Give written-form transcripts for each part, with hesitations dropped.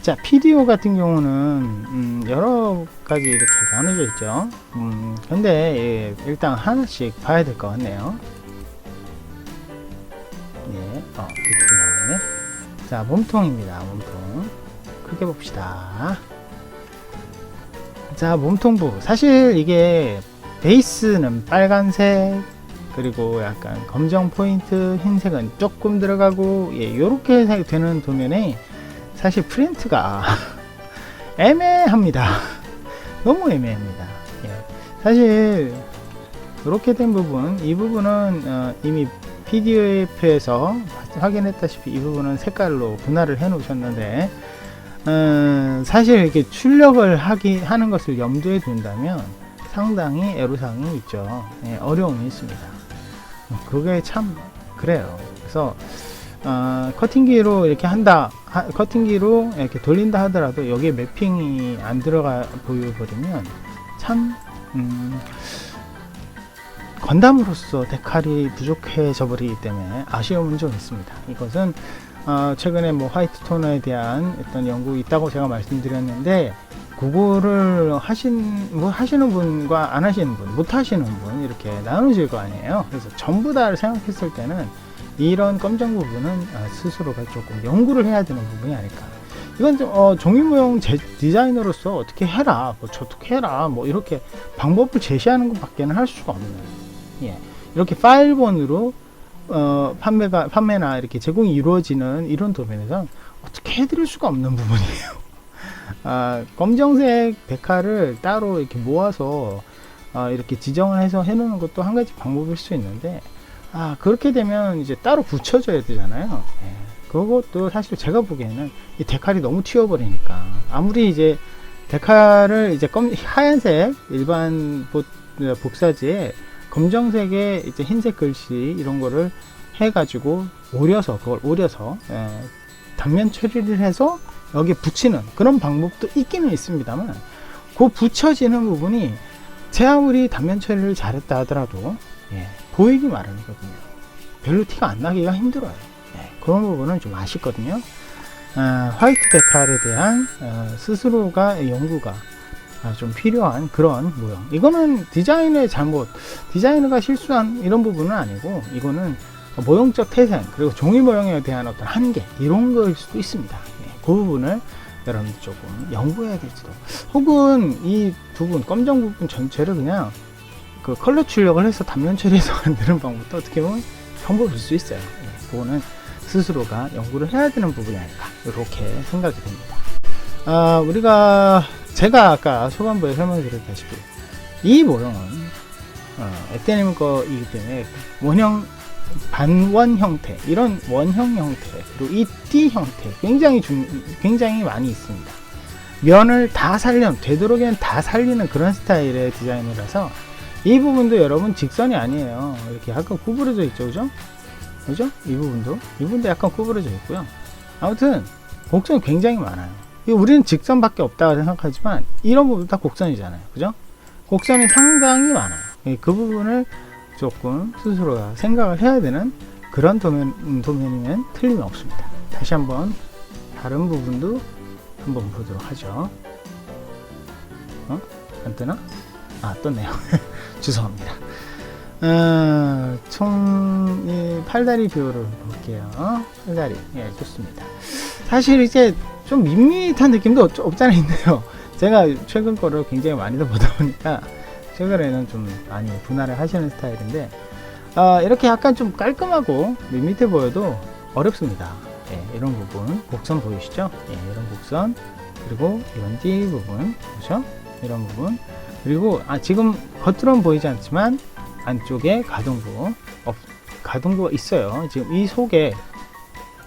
자, PDO 같은 경우는 여러 가지 이렇게 나눠져 있죠. 근데 일단 하나씩 봐야 될 것 같네요. 예, 밑으로 나왔네. 자, 몸통입니다. 몸통 크게 봅시다. 자, 몸통부. 사실 이게 베이스는 빨간색, 그리고 약간 검정 포인트, 흰색은 조금 들어가고, 예, 요렇게 되는 도면에 사실 프린트가 애매합니다. 너무 애매합니다. 예. 사실 이렇게 된 부분, 이 부분은 이미 PDF에서 확인했다시피 이 부분은 색깔로 분할을 해 놓으셨는데, 사실 이렇게 출력을 하는 것을 염두에 둔다면 상당히 애로사항이 있죠. 예, 어려움이 있습니다. 그게 참 그래요. 그래서 커팅기로 이렇게 커팅기로 이렇게 돌린다 하더라도 여기에 매핑이 안 들어가 보여버리면 참 건담으로서 데칼이 부족해져 버리기 때문에 아쉬움은 좀 있습니다. 이것은 최근에 뭐 화이트 토너에 대한 어떤 연구 있다고 제가 말씀드렸는데, 그거를 하시는 분과 안 하시는 분, 못 하시는 분 이렇게 나눠질 거 아니에요. 그래서 전부 다를 생각했을 때는 이런 검정 부분은 스스로가 조금 연구를 해야 되는 부분이 아닐까. 이건 좀 종이 모형 디자이너로서 어떻게 해라, 뭐 어떻게 해라, 뭐 이렇게 방법을 제시하는 것밖에는 할 수가 없네요. 예, 이렇게 파일본으로 판매나 이렇게 제공이 이루어지는 이런 도면에서 어떻게 해드릴 수가 없는 부분이에요. 검정색 데칼을 따로 이렇게 모아서 이렇게 지정을 해서 해놓는 것도 한 가지 방법일 수 있는데, 그렇게 되면 이제 따로 붙여줘야 되잖아요. 예, 그것도 사실 제가 보기에는 이 데칼이 너무 튀어버리니까, 아무리 이제 데칼을 이제 하얀색 일반 복사지에 검정색에 이제 흰색 글씨 이런 거를 해가지고 그걸 오려서 단면 처리를 해서 여기에 붙이는 그런 방법도 있기는 있습니다만, 그 붙여지는 부분이 제 아무리 단면 처리를 잘했다 하더라도 보이기 마련이거든요. 별로 티가 안 나기가 힘들어요. 그런 부분은 좀 아쉽거든요. 화이트 데칼에 대한 스스로가 연구가 좀 필요한 그런 모형. 이거는 디자인의 잘못, 디자이너가 실수한 이런 부분은 아니고, 이거는 모형적 태생, 그리고 종이 모형에 대한 어떤 한계, 이런 거일 수도 있습니다. 그 부분을 여러분들 조금 연구해야 될지도, 혹은 이 부분, 검정 부분 전체를 그냥 그 컬러 출력을 해서 단면 처리해서 만드는 방법도 어떻게 보면 방법일 수 있어요. 그거는 스스로가 연구를 해야 되는 부분이 아닐까, 이렇게 생각이 됩니다. 제가 아까 초반부에 설명드렸다시피 이 모형은 엑데님 거이기 때문에 반원 형태, 이런 원형 형태, 그리고 이 띠 형태 굉장히 많이 있습니다. 면을 다 되도록이면 다 살리는 그런 스타일의 디자인이라서 이 부분도 여러분 직선이 아니에요. 이렇게 약간 구부러져 있죠, 그죠? 이 부분도 약간 구부러져 있고요. 아무튼 곡선이 굉장히 많아요. 우리는 직선밖에 없다고 생각하지만 이런 부분 다 곡선이잖아요, 그죠? 곡선이 상당히 많아요. 그 부분을 조금 스스로가 생각을 해야 되는 그런 도면이면 틀림없습니다. 다시 한번 다른 부분도 한번 보도록 하죠. 안 뜨나? 떴네요. 죄송합니다. 총 팔다리 비율을 볼게요. 팔다리, 좋습니다. 사실 이제 좀 밋밋한 느낌도 없잖아 있네요. 제가 최근 거를 굉장히 많이 보다 보니까 최근에는 좀 많이 분할을 하시는 스타일인데, 이렇게 약간 좀 깔끔하고 밋밋해 보여도 어렵습니다. 이런 부분, 곡선 보이시죠? 이런 곡선, 그리고 이런 띠 부분, 그렇죠? 이런 부분, 그리고 지금 겉으로는 보이지 않지만 안쪽에 가동부가 있어요. 지금 이 속에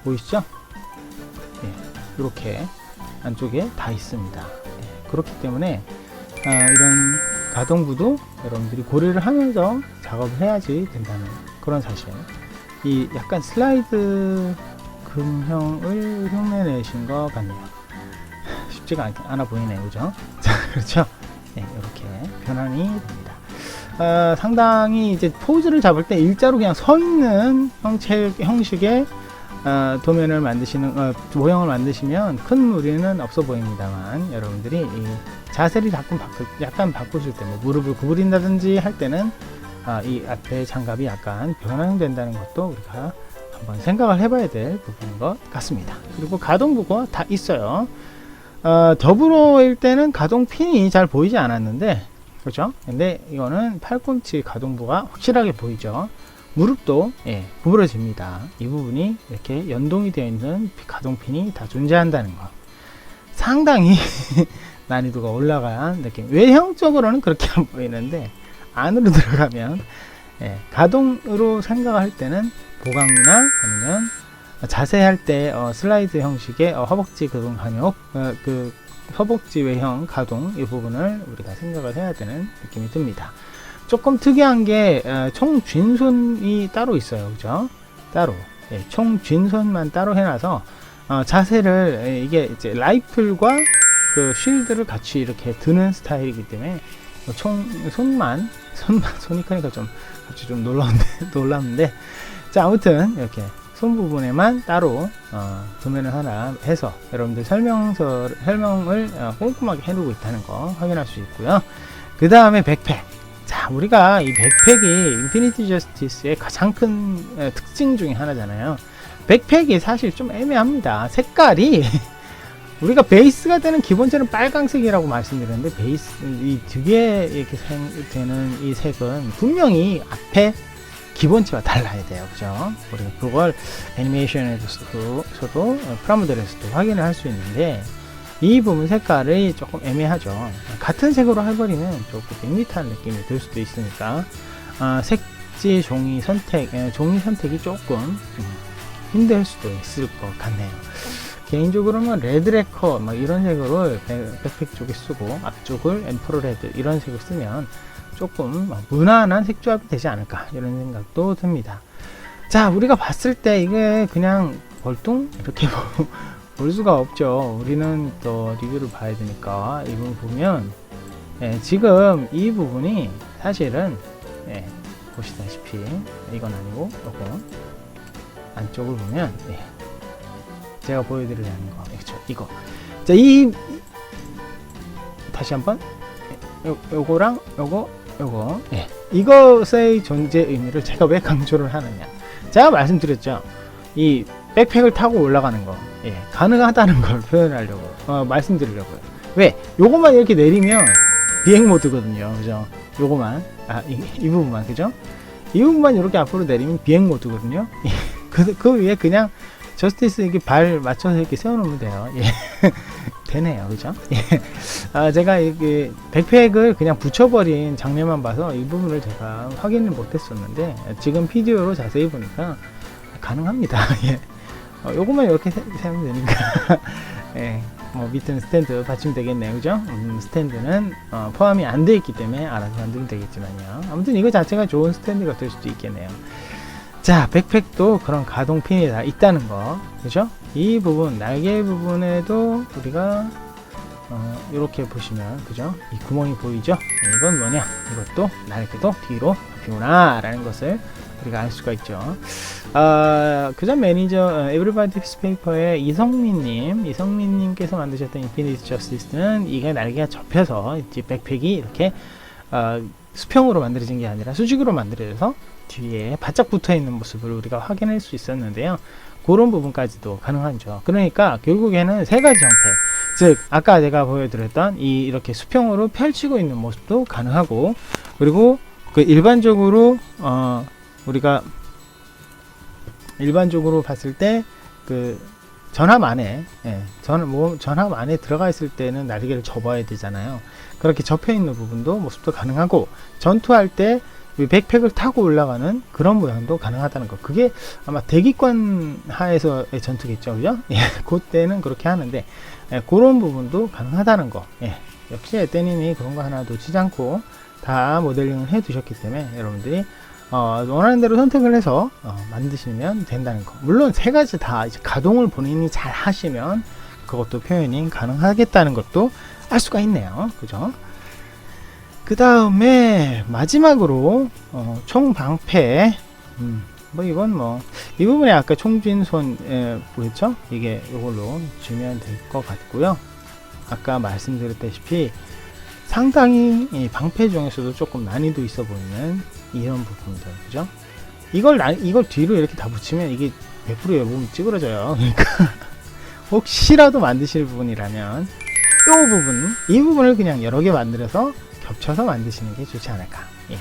보이시죠? 이렇게 안쪽에 다 있습니다. 그렇기 때문에 이런 가동부도 여러분들이 고려를 하면서 작업을 해야지 된다는 그런 사실. 이 약간 슬라이드 금형을 흉내내신 것 같네요. 쉽지가 않아 보이네요, 그죠? 자, 그렇죠? 이렇게 변환이 됩니다. 상당히 이제 포즈를 잡을 때 일자로 그냥 서 있는 형식의 도면을 만드시는 모형을 만드시면 큰 무리는 없어 보입니다만, 여러분들이 이 자세를 약간 바꾸실 때, 뭐 무릎을 구부린다든지 할 때는 이 앞에 장갑이 약간 변형된다는 것도 우리가 한번 생각을 해봐야 될 부분인 것 같습니다. 그리고 가동부가 다 있어요. 더불어일 때는 가동핀이 잘 보이지 않았는데, 그렇죠? 근데 이거는 팔꿈치 가동부가 확실하게 보이죠. 무릎도 구부러집니다. 이 부분이 이렇게 연동이 되어 있는 가동핀이 다 존재한다는 거, 상당히 난이도가 올라간 느낌. 외형적으로는 그렇게 안 보이는데 안으로 들어가면 가동으로 생각할 때는 보강이나 아니면 자세할 때 슬라이드 형식의 허벅지 가동 간혹 그 허벅지 외형 가동, 이 부분을 우리가 생각을 해야 되는 느낌이 듭니다. 조금 특이한 게 총쥔손이 따로 있어요. 그죠? 따로 총쥔손만 따로 해놔서 자세를 이게 이제 라이플과 그 쉴드를 같이 이렇게 드는 스타일이기 때문에 손이 크니까 좀 같이 좀 놀랐는데 자, 아무튼 이렇게 손 부분에만 따로 도면을 하나 해서 여러분들 설명을 꼼꼼하게 해두고 있다는 거 확인할 수 있고요. 그 다음에 백팩. 자, 우리가 이 백팩이 인피니티 저스티스의 가장 큰 특징 중에 하나잖아요. 백팩이 사실 좀 애매합니다. 색깔이 우리가 베이스가 되는 기본적인 빨강색이라고 말씀드렸는데, 베이스 이 뒤에 이렇게 되는 이 색은 분명히 앞에 기본치와 달라야 돼요. 그죠? 우리가 그걸 애니메이션에서도 프라모델에서도 확인을 할 수 있는데, 이 부분 색깔이 조금 애매하죠. 같은 색으로 해버리면 조금 밋밋한 느낌이 들 수도 있으니까 색지 종이 선택이 조금 힘들 수도 있을 것 같네요. 개인적으로는 레드레커 이런 색으로 백팩 쪽에 쓰고, 앞쪽을 엠퍼러 레드 이런 색을 쓰면 조금 무난한 색조합이 되지 않을까, 이런 생각도 듭니다. 자, 우리가 봤을 때 이게 그냥 벌뚱 이렇게 볼 수가 없죠. 우리는 또 리뷰를 봐야 되니까. 이 부분 보면 지금 이 부분이 사실은 보시다시피 이건 아니고 요거 안쪽을 보면 제가 보여드리려는 거, 그렇죠? 이거. 자, 다시 한번 요거랑 요거 이것의 존재 의미를 제가 왜 강조를 하느냐. 제가 말씀드렸죠. 이 백팩을 타고 올라가는 거 가능하다는 걸 표현하려고 말씀드리려고요. 왜? 요것만 이렇게 내리면 비행 모드거든요. 그죠? 요것만 이 부분만, 그죠? 이 부분만 이렇게 앞으로 내리면 비행 모드거든요. 그 위에 그냥 저스티스 이렇게 발 맞춰서 이렇게 세워놓으면 돼요. 되네요. 그죠? 제가 이게 백팩을 그냥 붙여버린 장면만 봐서 이 부분을 제가 확인을 못했었는데, 지금 비디오로 자세히 보니까 가능합니다. 요것만 이렇게 세면 되니까 밑에는 스탠드 받치면 되겠네요. 그죠? 스탠드는 포함이 안 돼 있기 때문에 알아서 만들면 되겠지만요. 아무튼 이거 자체가 좋은 스탠드가 될 수도 있겠네요. 자, 백팩도 그런 가동핀이 다 있다는 거, 그죠? 이 부분, 날개 부분에도 우리가 이렇게 보시면, 그죠? 이 구멍이 보이죠? 이건 뭐냐? 이것도 날개도 뒤로 접히구나 라는 것을 우리가 알 수가 있죠. 그전 매니저 에브리바디 피스페이퍼의 이성민님께서 만드셨던 인피니티 저스티스는 이게 날개가 접혀서 이제 백팩이 이렇게 수평으로 만들어진 게 아니라 수직으로 만들어져서 뒤에 바짝 붙어 있는 모습을 우리가 확인할 수 있었는데요. 그런 부분까지도 가능하죠. 그러니까 결국에는 세 가지 형태, 즉 아까 제가 보여드렸던 이렇게 수평으로 펼치고 있는 모습도 가능하고, 그리고 그 일반적으로 우리가 일반적으로 봤을 때 그 전압 안에 전압 안에 들어가 있을 때는 날개를 접어야 되잖아요. 그렇게 접혀 있는 부분도 모습도 가능하고, 전투할 때 백팩을 타고 올라가는 그런 모양도 가능하다는 거. 그게 아마 대기권 하에서의 전투겠죠, 그죠? 그때는 그렇게 하는데 그런 부분도 가능하다는 거. 역시 에떼님이 그런 거 하나 놓치지 않고 다 모델링을 해 두셨기 때문에 여러분들이 원하는 대로 선택을 해서 만드시면 된다는 거. 물론 세 가지 다 이제 가동을 본인이 잘 하시면 그것도 표현이 가능하겠다는 것도 알 수가 있네요. 그죠? 그 다음에 마지막으로 총 방패 뭐 이건 뭐 이 부분에 아까 총진손 보였죠? 이게 이걸로 주면 될 것 같고요. 아까 말씀드렸다시피 상당히 이 방패 중에서도 조금 난이도 있어 보이는 이런 부분들, 그죠? 이걸 뒤로 이렇게 다 붙이면 이게 100% 여러분 찌그러져요. 그러니까 혹시라도 만드실 부분이라면 이 부분을 그냥 여러 개 만들어서 겹쳐서 만드시는 게 좋지 않을까. 예,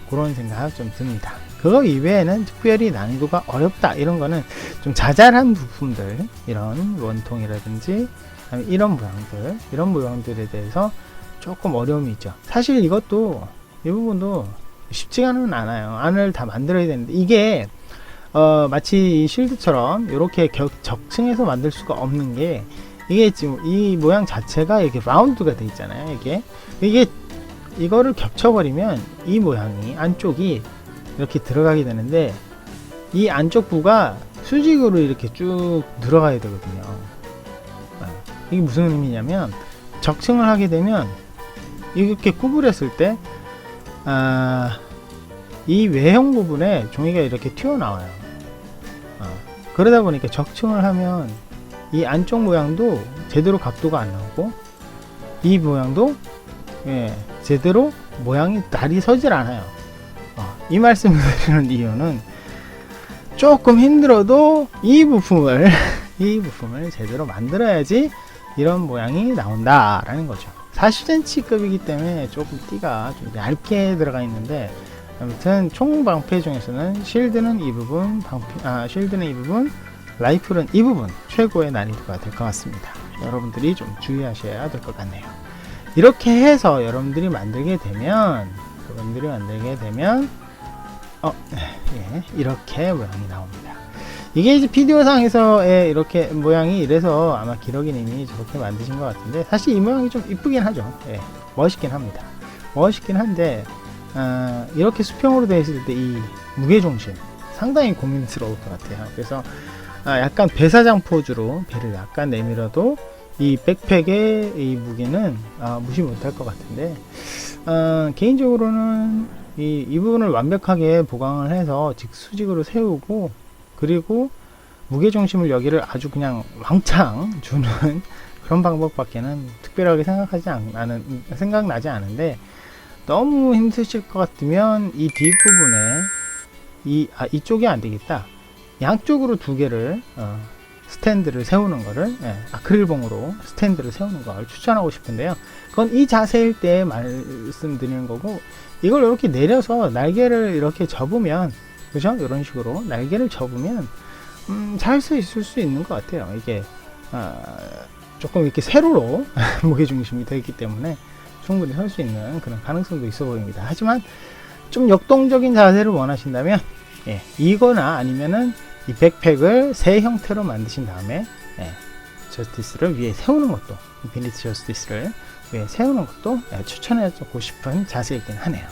그런 생각 좀 듭니다. 그거 이외에는 특별히 난이도가 어렵다 이런 거는 좀 자잘한 부품들, 이런 원통이라든지 이런 모양들에 대해서 조금 어려움이 있죠. 사실 이것도 이 부분도 쉽지가는 않아요. 안을 다 만들어야 되는데 이게 마치 이 쉴드처럼 이렇게 적층해서 만들 수가 없는 게, 이게 지금 이 모양 자체가 이렇게 라운드가 돼 있잖아요. 이게 이거를 겹쳐버리면 이 모양이 안쪽이 이렇게 들어가게 되는데, 이 안쪽 부가 수직으로 이렇게 쭉 들어가야 되거든요. 이게 무슨 의미냐면, 적층을 하게 되면 이렇게 구부렸을 때 이 외형 부분에 종이가 이렇게 튀어나와요. 그러다 보니까 적층을 하면 이 안쪽 모양도 제대로 각도가 안 나오고, 이 모양도 제대로 모양이 날이 서질 않아요. 이 말씀을 드리는 이유는 조금 힘들어도 이 부품을 제대로 만들어야지 이런 모양이 나온다라는 거죠. 40cm급이기 때문에 조금 띠가 좀 얇게 들어가 있는데, 아무튼 총 방패 중에서는 쉴드는 이 부분, 라이플은 이 부분 최고의 난이도가 될 것 같습니다. 여러분들이 좀 주의하셔야 될 것 같네요. 이렇게 해서 여러분들이 만들게 되면 이렇게 모양이 나옵니다. 이게 이제 비디오상에서의 이렇게 모양이 이래서 아마 기러기님이 저렇게 만드신 것 같은데, 사실 이 모양이 좀 이쁘긴 하죠. 멋있긴 합니다. 멋있긴 한데 이렇게 수평으로 되어 있을 때 이 무게중심 상당히 고민스러울 것 같아요. 그래서 약간 배사장 포즈로 배를 약간 내밀어도 이 백팩의 이 무게는 무시 못할 것 같은데, 개인적으로는 이 부분을 완벽하게 보강을 해서 수직으로 세우고, 그리고 무게중심을 여기를 아주 그냥 왕창 주는 그런 방법밖에는 특별하게 생각나지 않은데, 너무 힘드실 것 같으면 이 뒷부분에 이쪽이 안 되겠다, 양쪽으로 두 개를 스탠드를 세우는 거를, 아크릴봉으로 스탠드를 세우는 걸 추천하고 싶은데요. 그건 이 자세일 때 말씀드리는 거고, 이걸 이렇게 내려서 날개를 이렇게 접으면, 그죠? 이런 식으로 날개를 접으면 잘 서 있을 수 있는 것 같아요. 이게 조금 이렇게 세로로 무게중심이 되어 있기 때문에 충분히 설 수 있는 그런 가능성도 있어 보입니다. 하지만 좀 역동적인 자세를 원하신다면 이거나 아니면은 이 백팩을 새 형태로 만드신 다음에 저스티스를 위에 세우는 것도, 인피니티 저스티스를 위에 세우는 것도 추천해주고 싶은 자세이긴 하네요.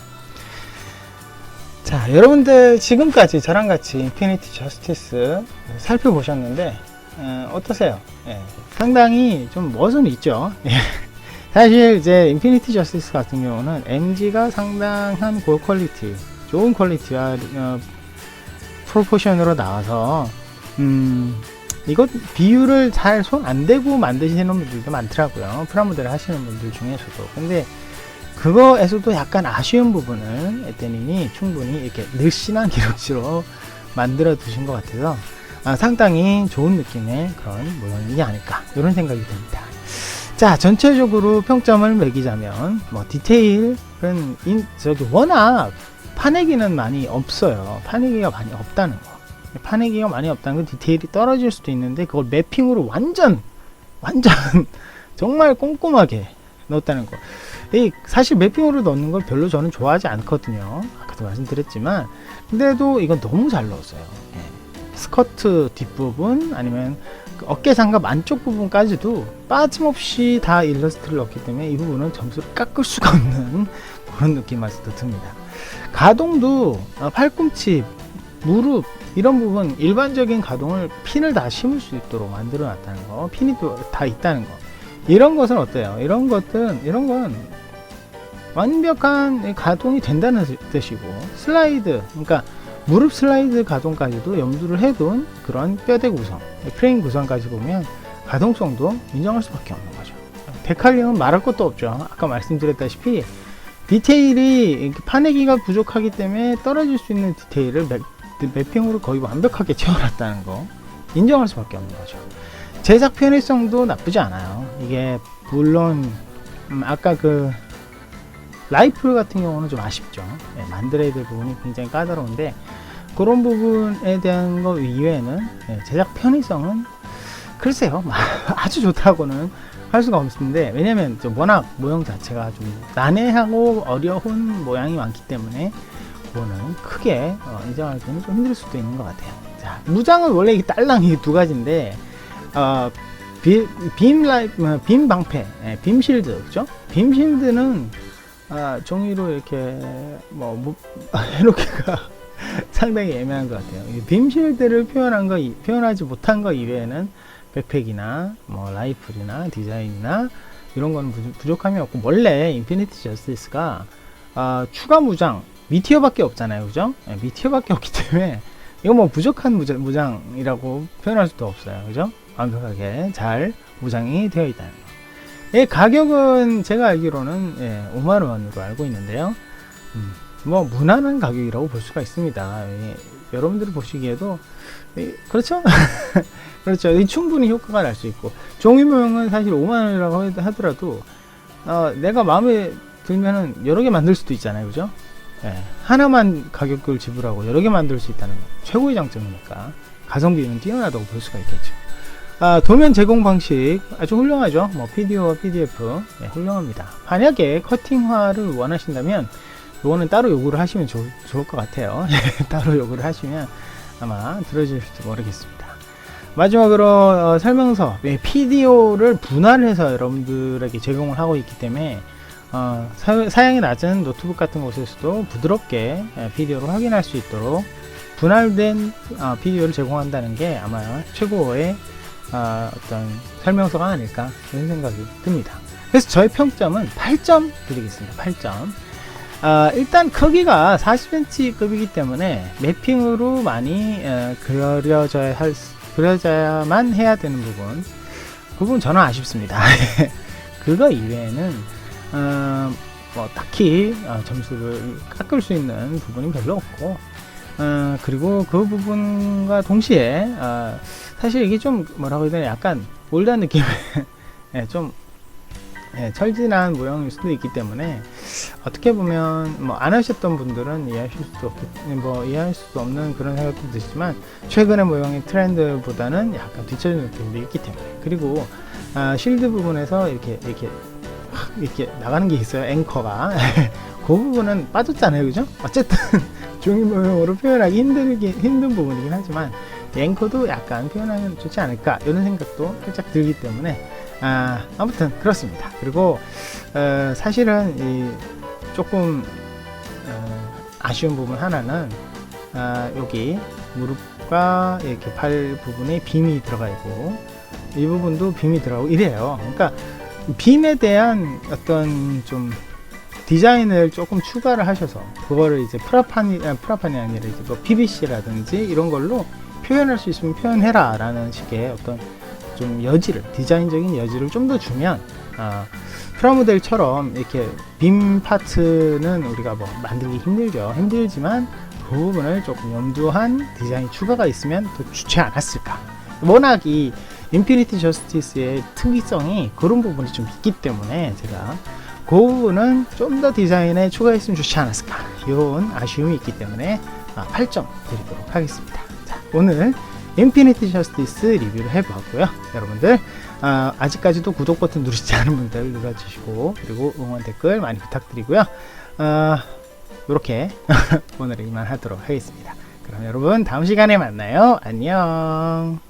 자, 여러분들 지금까지 저랑 같이 인피니티 저스티스 살펴보셨는데 어떠세요? 상당히 좀 멋은 있죠. 사실 이제 인피니티 저스티스 같은 경우는 MG가 상당한 고퀄리티, 좋은 퀄리티와 프로포션으로 나와서 이거 비율을 잘 손 안 대고 만드시는 분들도 많더라고요. 프라모델을 하시는 분들 중에서도. 근데 그거에서도 약간 아쉬운 부분은 에떼님이 충분히 이렇게 늘씬한 기록지로 만들어 두신 것 같아서 상당히 좋은 느낌의 그런 모양이지 않을까, 이런 생각이 듭니다. 자, 전체적으로 평점을 매기자면 디테일은 워낙 파내기는 많이 없어요. 파내기가 많이 없다는 건 디테일이 떨어질 수도 있는데, 그걸 매핑으로 완전 정말 꼼꼼하게 넣었다는 거. 사실 매핑으로 넣는 걸 별로 저는 좋아하지 않거든요. 아까도 말씀드렸지만, 근데도 이건 너무 잘 넣었어요. 스커트 뒷부분, 아니면 그 어깨 장갑 안쪽 부분까지도 빠짐없이 다 일러스트를 넣었기 때문에 이 부분은 점수를 깎을 수가 없는 그런 느낌마저도 듭니다. 가동도 팔꿈치, 무릎 이런 부분 일반적인 가동을 핀을 다 심을 수 있도록 만들어 놨다는 거, 핀이 또 다 있다는 거, 이런 것은 어때요? 이런 건 완벽한 가동이 된다는 뜻이고, 슬라이드, 그러니까 무릎 슬라이드 가동까지도 염두를 해둔 그런 뼈대 구성, 프레임 구성까지 보면 가동성도 인정할 수밖에 없는 거죠. 데칼링은 말할 것도 없죠. 아까 말씀드렸다시피 디테일이 파내기가 부족하기 때문에 떨어질 수 있는 디테일을 매핑으로 거의 완벽하게 채워놨다는 거 인정할 수밖에 없는 거죠. 제작 편의성도 나쁘지 않아요. 이게 물론 아까 그 라이플 같은 경우는 좀 아쉽죠. 만들어야 될 부분이 굉장히 까다로운데 그런 부분에 대한 거 이외에는 제작 편의성은 글쎄요 아주 좋다고는 할 수가 없는데, 왜냐면 워낙 모형 자체가 좀 난해하고 어려운 모양이 많기 때문에 그거는 크게 인정하기는 좀 힘들 수도 있는 것 같아요. 자, 무장은 원래 이 딸랑이 두 가지인데 빔 방패, 빔 실드, 그죠? 빔 실드는 종이로 이렇게 해놓기가 상당히 애매한 것 같아요. 빔 실드를 표현하지 못한 거 이외에는 백팩이나 라이플이나 디자인이나 이런 거는 부족함이 없고, 원래 인피니티 저스티스가 추가 무장 미티어밖에 없잖아요, 그죠? 미티어밖에 없기 때문에 이거 부족한 무장이라고 표현할 수도 없어요, 그죠? 완벽하게 잘 무장이 되어 있다는 거. 가격은 제가 알기로는 5만원으로 알고 있는데요. 무난한 가격이라고 볼 수가 있습니다. 여러분들이 보시기에도 그렇죠? 그렇죠. 충분히 효과가 날 수 있고, 종이 모형은 사실 5만원이라고 하더라도 내가 마음에 들면은 여러 개 만들 수도 있잖아요, 그죠? 하나만 가격을 지불하고 여러 개 만들 수 있다는 거 최고의 장점이니까 가성비는 뛰어나다고 볼 수가 있겠죠. 도면 제공 방식 아주 훌륭하죠. PDO와 PDF 훌륭합니다. 만약에 커팅화를 원하신다면 이거는 따로 요구를 하시면 좋을 것 같아요. 따로 요구를 하시면 아마 들어주실지 모르겠습니다. 마지막으로 설명서, PDO를 분할해서 여러분들에게 제공을 하고 있기 때문에 사양이 낮은 노트북 같은 곳에서도 부드럽게 PDO를 확인할 수 있도록 분할된 PDO를 제공한다는 게 아마 최고의 어떤 설명서가 아닐까 그런 생각이 듭니다. 그래서 저의 평점은 8점 드리겠습니다. 8점. 일단 크기가 40cm급이기 때문에 매핑으로 많이 그려져야만 해야 되는 부분 저는 아쉽습니다. 그거 이외에는 딱히 점수를 깎을 수 있는 부분이 별로 없고, 그리고 그 부분과 동시에 사실 이게 좀 뭐라고 해야 되나, 약간 올드한 느낌의 좀 철진한 모형일 수도 있기 때문에 어떻게 보면 안 하셨던 분들은 이해할 수도 없는 그런 생각도 드시지만, 최근의 모형의 트렌드보다는 약간 뒤처진 느낌도 있기 때문에, 그리고 실드 부분에서 이렇게 나가는 게 있어요, 앵커가. 그 부분은 빠졌잖아요, 그죠? 어쨌든 종이 모형으로 표현하기 힘든 부분이긴 하지만 앵커도 약간 표현하면 좋지 않을까 이런 생각도 살짝 들기 때문에 아무튼 그렇습니다. 그리고 사실은 조금 아쉬운 부분 하나는 여기 무릎과 이렇게 팔 부분에 빔이 들어가 있고, 이 부분도 빔이 들어가고 이래요. 그러니까 빔에 대한 어떤 좀 디자인을 조금 추가를 하셔서 그거를 이제 프라판이 아니라 이제 PVC라든지 이런 걸로 표현할 수 있으면 표현해라 라는 식의 어떤 좀 디자인적인 여지를 좀 더 주면, 프라모델처럼 이렇게 빔 파트는 우리가 만들기 힘들지만 그 부분을 조금 염두한 디자인 추가가 있으면 더 좋지 않았을까. 워낙 이 인피니티 저스티스의 특이성이 그런 부분이 좀 있기 때문에 제가 그 부분은 좀 더 디자인에 추가했으면 좋지 않았을까, 이런 아쉬움이 있기 때문에 8점 드리도록 하겠습니다. 자, 오늘 인피니티 저스티스 리뷰를 해보았고요. 여러분들 아직까지도 구독 버튼 누르시지 않은 분들 눌러주시고, 그리고 응원 댓글 많이 부탁드리고요. 이렇게 오늘은 이만 하도록 하겠습니다. 그럼 여러분 다음 시간에 만나요. 안녕.